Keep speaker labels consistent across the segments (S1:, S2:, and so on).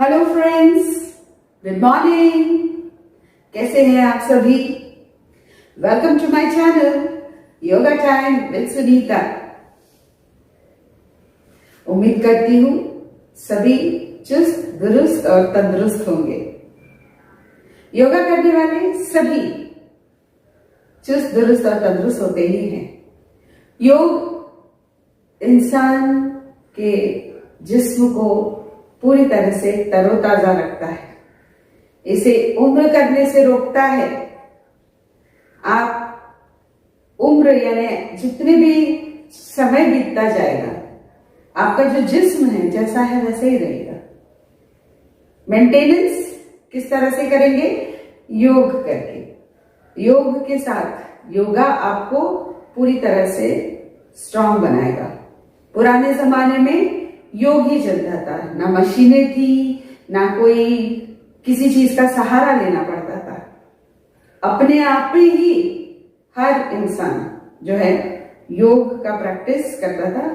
S1: Hello friends, good morning. कैसे हैं आप सभी? Welcome to my channel yoga time with Sunita. उम्मीद करती हूँ सभी चुस्त दुरुस्त और तंदुरुस्त होंगे। योगा करने वाले सभी चुस्त दुरुस्त और तंदुरुस्त होते ही हैं। योग इंसान के जिस्म को पूरी तरह से तरोताजा रखता है, इसे उम्र करने से रोकता है। आप उम्र यानी जितने भी समय बीतता जाएगा, आपका जो जिस्म है जैसा है वैसे ही रहेगा। मेंटेनेंस किस तरह से करेंगे? योग करके। योग के साथ योगा आपको पूरी तरह से स्ट्रांग बनाएगा। पुराने जमाने में योग ही चलता था, ना मशीनें थी, ना कोई किसी चीज का सहारा लेना पड़ता था। अपने आप में ही हर इंसान जो है योग का प्रैक्टिस करता था,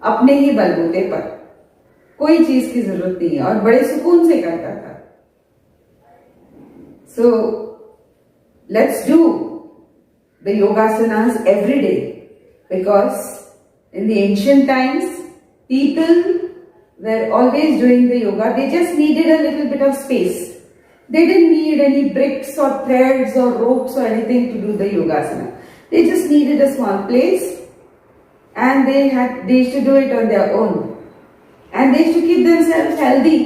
S1: अपने ही बलबूते पर, कोई चीज की जरूरत नहीं है, और बड़े सुकून से करता था। So let's do the yogasanas every day, because in the ancient times people were always doing the yoga. They just needed a little bit of space. They didn't need any bricks or threads or ropes or anything to do the yogasana. They just needed a small place, and they used to do it on their own, and they used to keep themselves healthy.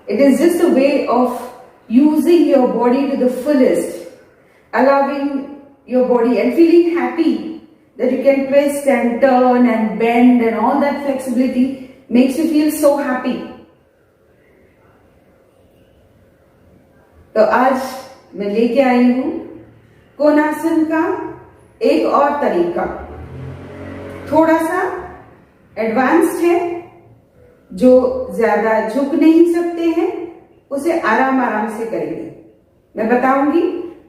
S1: It is just a way of using your body to the fullest, allowing your body and feeling happy that you can twist and turn and bend, and all that flexibility makes you feel so happy. तो आज मैं लेके आई हूं कोणासन का एक और तरीका, थोड़ा सा एडवांस्ड है। जो ज्यादा झुक नहीं सकते हैं उसे आराम आराम से करेंगे। मैं बताऊंगी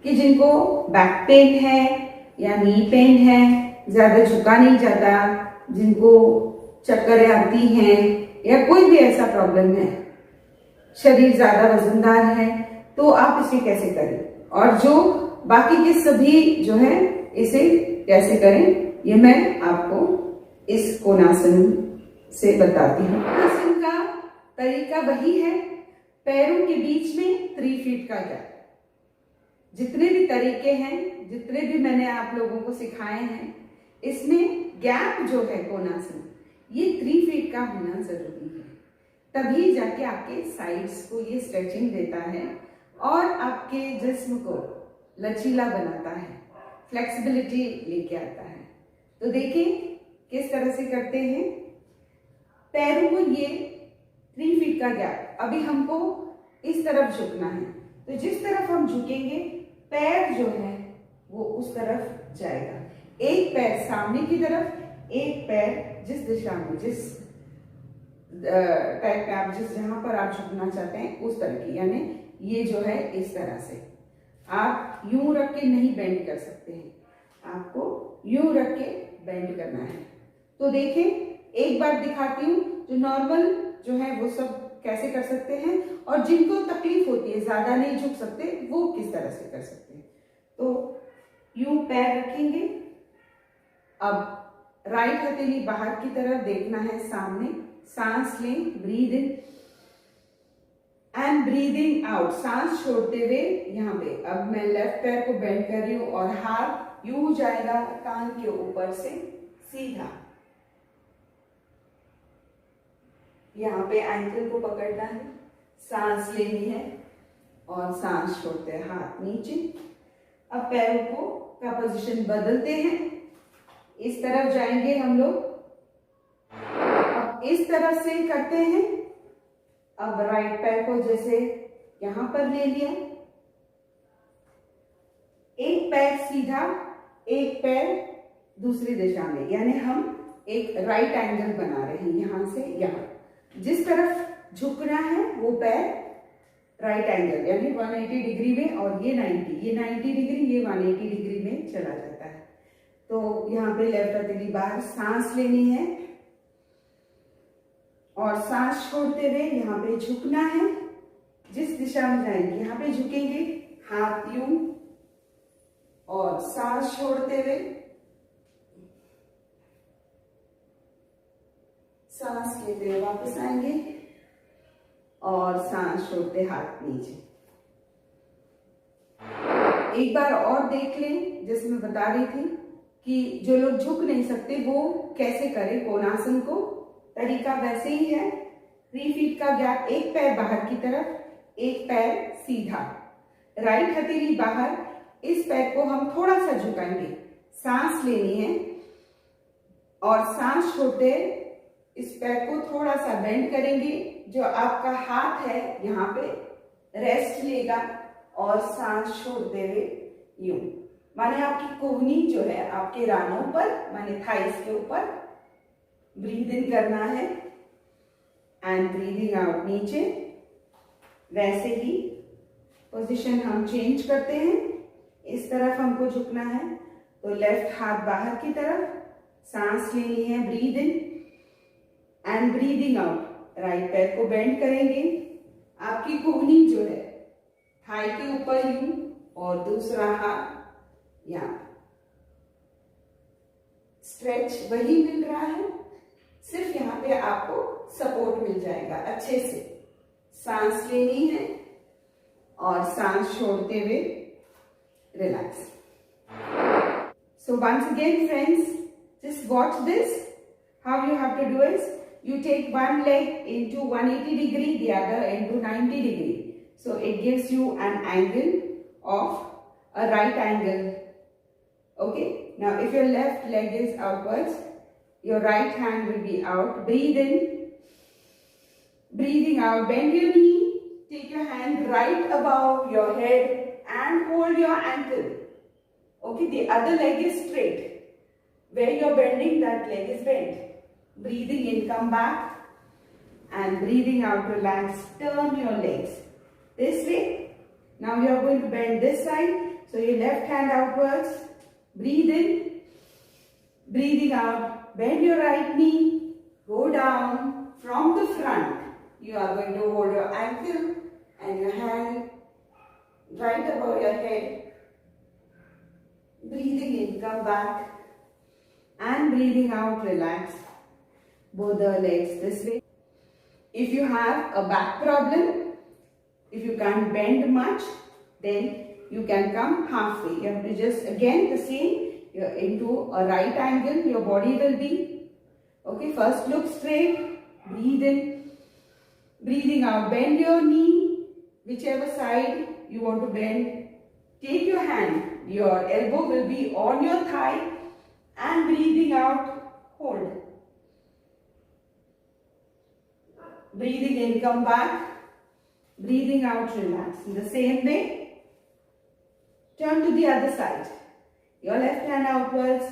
S1: कि जिनको बैक पेन है या नी पेन है, ज्यादा झुका नहीं जाता, जिनको चक्करें आती हैं, या कोई भी ऐसा प्रॉब्लम है, शरीर ज्यादा वजनदार है, तो आप इसे कैसे करें, और जो बाकी के सभी जो है इसे कैसे करें, ये मैं आपको इस कोणासन से बताती हूँ। कोणासन का तरीका वही है, पैरों के बीच में 3 फीट का गैप। जितने भी तरीके हैं, जितने भी मैंने आप लोगों को सिखाए हैं, इसमें गैप जो है कोणासन, ये 3 फीट का होना जरूरी है। तभी जाके आपके साइड्स को ये स्ट्रेचिंग देता है और आपके जिस्म को लचीला बनाता है, फ्लेक्सिबिलिटी लेके आता है। तो देखिए किस तरह से करते हैं। पैरों को ये 3 फीट का गैप, अभी हमको इस तरफ झुकना है, तो जिस तरफ हम झुकेंगे पैर जो है वो उस तरफ जाएगा। एक पैर सामने की तरफ, एक पैर जिस दिशा में, जिस टाइप का आप जहां पर आप झुकना चाहते हैं उस तरह की, यानी ये जो है इस तरह से। आप यूं रख के नहीं बेंड कर सकते हैं, आपको यूं रख के बेंड करना है। तो देखें, एक बार दिखाती हूँ जो नॉर्मल जो है वो सब कैसे कर सकते हैं, और जिनको तकलीफ होती है, ज्यादा नहीं झुक सकते, वो किस तरह से कर सकते हैं। तो यूं पैर रखेंगे। अब राइट हथेली बाहर की तरफ देखना है, सामने। सांस लें, breathe in and breathing out, सांस छोड़ते हुए यहाँ पे। अब मैं लेफ्ट पैर को बेंड कर रही हूं और हाथ यूं जाएगा कान के ऊपर से सीधा। यहाँ पे एंकल को पकड़ना है, सांस लेनी है और सांस छोड़ते हैं, हाथ नीचे। अब पैरों को का पोजीशन बदलते हैं, इस तरफ जाएंगे हम लोग। अब इस तरफ से करते हैं। अब राइट पैर को जैसे यहां पर ले लिया, एक पैर सीधा, एक पैर दूसरी दिशा में, यानी हम एक राइट एंगल बना रहे हैं यहां से यहां। जिस तरफ झुकना है वो पैर राइट एंगल यानी 180 डिग्री में, और ये 90 डिग्री, ये 180 डिग्री में चला जाता है। तो यहाँ पे लेफ्ट हथेली बाहर, सांस लेनी है और सांस छोड़ते हुए यहाँ पे झुकना है। जिस दिशा में जाएंगे यहाँ पे झुकेंगे, हाथ यूं, और सांस छोड़ते हुए सांस लेते हुए वापस आएंगे और सांस छोड़ते हाथ नीचे। एक बार और देख लें, जैसे मैं बता रही थी कि जो लोग झुक नहीं सकते वो कैसे करें कोणासन को। तरीका वैसे ही है, 3 फीट का गैप, एक पैर बाहर की तरफ, एक पैर सीधा, राइट हथेली बाहर। इस पैर को हम थोड़ा सा झुकाएंगे, सांस लेनी है और सांस छोड़ते इस पैर को थोड़ा सा बेंड करेंगे। जो आपका हाथ है यहाँ पे रेस्ट लेगा और सांस छोड़ते हुए यूं, माने आपकी कोहनी जो है आपके रानों पर, माने थाइस के ऊपर ब्रीद इन करना है एंड ब्रीदिंग आउट नीचे। वैसे ही पोजीशन हम चेंज करते हैं, इस तरफ हमको झुकना है तो लेफ्ट हाथ बाहर की तरफ, सांस लेनी है, breathe in and breathing out. Right पैर को बेंड करेंगे, आपकी कोहनी जो है थाई के ऊपर यूं और दूसरा हाथ यहाँ। स्ट्रेच वही मिल रहा है, सिर्फ यहाँ पे आपको सपोर्ट मिल जाएगा अच्छे से। सांस लेनी है और सांस छोड़ते हुए relax. So once again friends, just watch this. How you have to do is, you take one leg into 180 degree, the other into 90 degree. So it gives you an angle of a right angle. Okay. Now if your left leg is outwards, your right hand will be out. Breathe in, breathing out, bend your knee, take your hand right above your head and hold your ankle. Okay, the other leg is straight. Where you're bending, that leg is bent. Breathing in, come back and breathing out, relax. Turn your legs this way. Now you're going to bend this side. So your left hand outwards. Breathe in, breathing out. Bend your right knee. Go down from the front. You are going to hold your ankle and your hand right above your head. Breathing in, come back and breathing out, relax. Both the legs this way. If you have a back problem, if you can't bend much, then you can come halfway. You have to just, again the same, you're into a right angle, your body will be. Okay, first look straight, breathe in, breathing out, bend your knee, whichever side you want to bend. Take your hand, your elbow will be on your thigh and breathing out, hold. Breathing in, come back. Breathing out, relax. In the same way, turn to the other side. Your left hand outwards.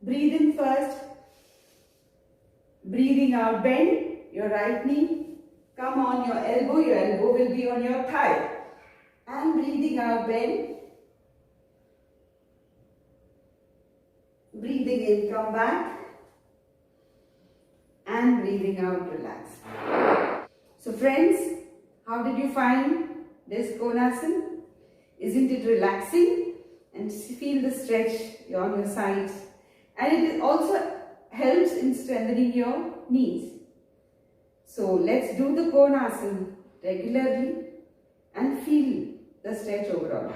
S1: Breathe in first. Breathing out, bend your right knee. Come on your elbow will be on your thigh. And breathing out, bend. Breathing in, come back. And breathing out, relax. So friends, how did you find this Konasana? Isn't it relaxing? And feel the stretch on your sides. And it also helps in strengthening your knees. So let's do the Konasana regularly and feel the stretch overall.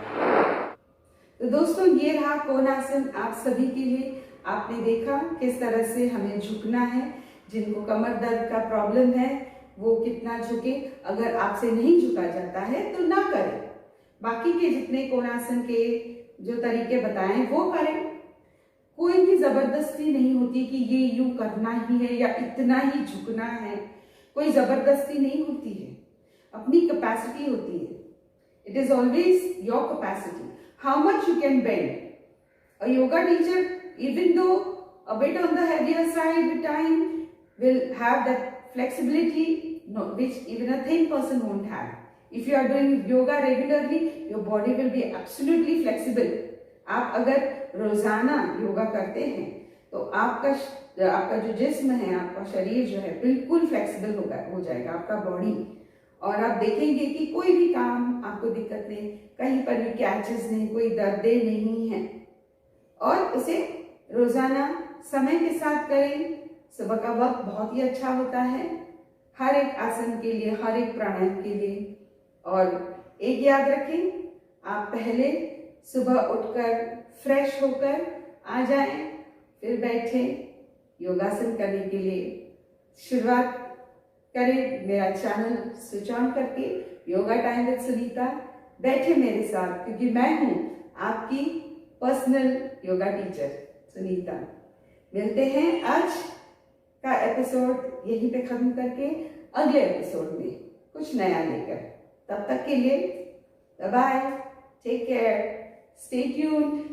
S1: तो दोस्तों ये रहा कोणासन आप सभी के लिए। आपने देखा किस तरह से हमें झुकना है। जिनको कमर दर्द का प्रॉब्लम है वो कितना झुके। अगर आपसे नहीं झुका जाता है तो ना करें। बाकी के जितने कोणासन के जो तरीके बताएं वो करें। कोई भी जबरदस्ती नहीं होती कि ये यूं करना ही है या इतना ही झुकना है। कोई जबरदस्ती नहीं होती है, अपनी कैपेसिटी होती है। It is always your capacity, how much you can bend. A yoga teacher, even though a bit on the heavier side with time, will have that flexibility which even a thin person won't have. If you are doing yoga regularly, your body will be absolutely flexible. आप अगर रोजाना योगा करते हैं तो आपका जो जिस्म है, आपका शरीर जो है बिल्कुल फ्लेक्सिबल हो जाएगा, आपका बॉडी। और आप देखेंगे कि कोई भी काम आपको दिक्कत नहीं, कहीं पर भी कैचेस नहीं, कोई दर्दे नहीं है। और इसे रोजाना समय के साथ करें। सुबह का वक्त बहुत ही अच्छा होता है हर एक आसन के लिए, हर एक प्राणायाम के लिए। और एक याद रखें, आप पहले सुबह उठकर फ्रेश होकर आ जाएं, फिर बैठे योगासन करने के लिए शुरुआत करें। मेरा चैनल स्विच ऑन करके योगा टाइम विद सुनीता बैठे मेरे साथ, क्योंकि मैं हूं आपकी पर्सनल योगा टीचर सुनीता। मिलते हैं आज का एपिसोड यहीं पे खत्म करके अगले एपिसोड में कुछ नया लेकर। तब तक के लिए bye bye, take care, stay tuned.